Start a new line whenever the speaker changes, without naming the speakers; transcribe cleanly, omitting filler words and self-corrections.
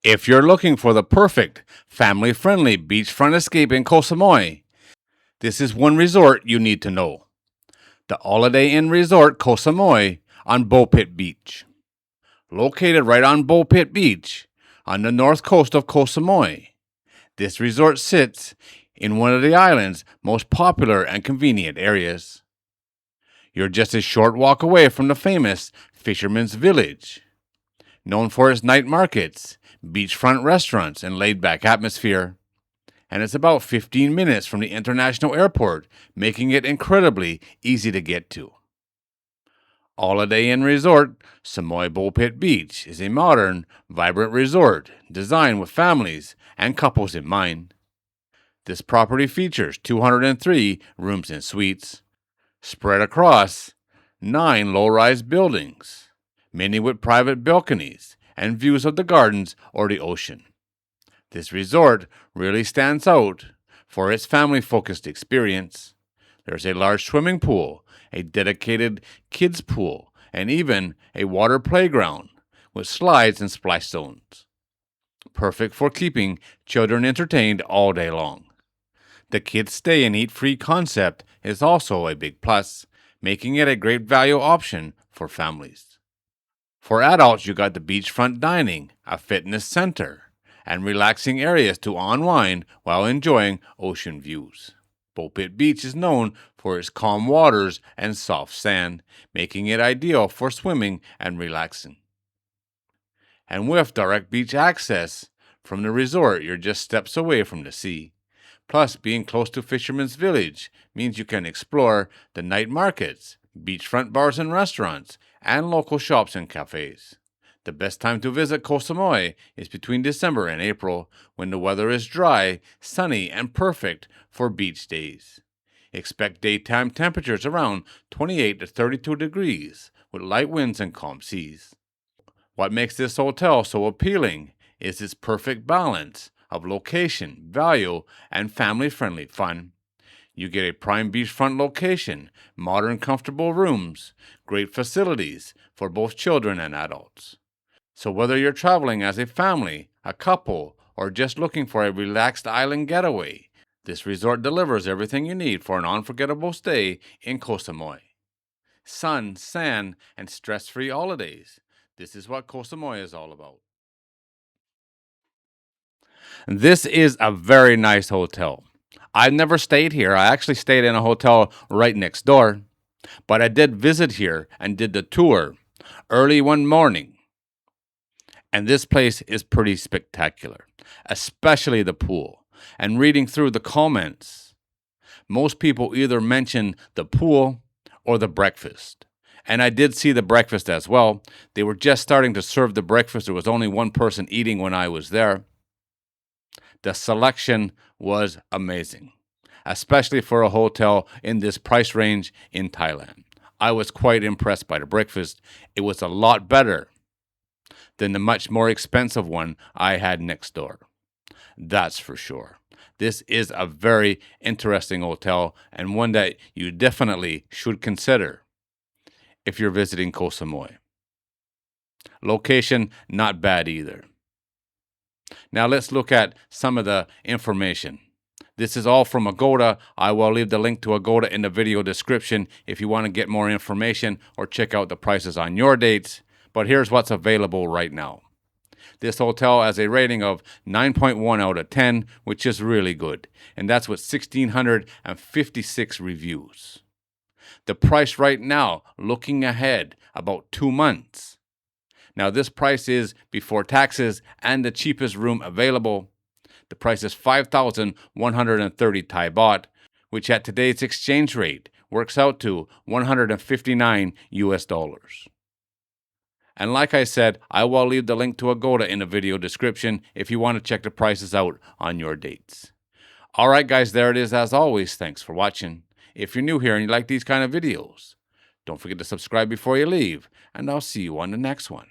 If you're looking for the perfect, family-friendly beachfront escape in Koh Samui, this is one resort you need to know. The Holiday Inn Resort Koh Samui on Bophut Beach. Located right on Bophut Beach, on the north coast of Koh Samui, this resort sits in one of the island's most popular and convenient areas. You're just a short walk away from the famous Fisherman's Village, known for its night markets, beachfront restaurants, and laid-back atmosphere. And it's about 15 minutes from the international airport, making it incredibly easy to get to. Holiday Inn Resort Samui Bophut Beach is a modern, vibrant resort designed with families and couples in mind. This property features 203 rooms and suites, spread across 9 low-rise buildings, many with private balconies and views of the gardens or the ocean. This resort really stands out for its family-focused experience. There's a large swimming pool, a dedicated kids pool, and even a water playground with slides and splash zones. Perfect for keeping children entertained all day long. The kids stay and eat free concept is also a big plus, making it a great value option for families. For adults, you got the beachfront dining, a fitness center, and relaxing areas to unwind while enjoying ocean views. Bophut Beach is known for its calm waters and soft sand, making it ideal for swimming and relaxing. And with direct beach access from the resort, you're just steps away from the sea. Plus, being close to Fisherman's Village means you can explore the night markets, beachfront bars and restaurants, and local shops and cafes. The best time to visit Koh Samui is between December and April, when the weather is dry, sunny, and perfect for beach days. Expect daytime temperatures around 28 to 32 degrees, with light winds and calm seas. What makes this hotel so appealing is its perfect balance of location, value, and family-friendly fun. You get a prime beachfront location, modern comfortable rooms, great facilities for both children and adults. So whether you're traveling as a family, a couple, or just looking for a relaxed island getaway, this resort delivers everything you need for an unforgettable stay in Koh Samui. Sun, sand, and stress-free holidays. This is what Koh Samui is all about. This is a very nice hotel. I've never stayed here. I actually stayed in a hotel right next door. But I did visit here and did the tour early one morning. And this place is pretty spectacular, especially the pool. And reading through the comments, most people either mention the pool or the breakfast. And I did see the breakfast as well. They were just starting to serve the breakfast. There was only one person eating when I was there. The selection was amazing, especially for a hotel in this price range in Thailand. I was quite impressed by the breakfast. It was a lot better than the much more expensive one I had next door. That's for sure. This is a very interesting hotel and one that you definitely should consider if you're visiting Koh Samui. Location, not bad either. Now let's look at some of the information. This is all from Agoda. I will leave the link to Agoda in the video description if you want to get more information or check out the prices on your dates. But here's what's available right now. This hotel has a rating of 9.1 out of 10, which is really good. And that's with 1,656 reviews. The price right now, looking ahead about 2 months. Now this price is before taxes and the cheapest room available. The price is 5,130 Thai baht, which at today's exchange rate works out to $159 US. And like I said, I will leave the link to Agoda in the video description if you want to check the prices out on your dates. All right, guys, there it is as always. Thanks for watching. If you're new here and you like these kind of videos, don't forget to subscribe before you leave, and I'll see you on the next one.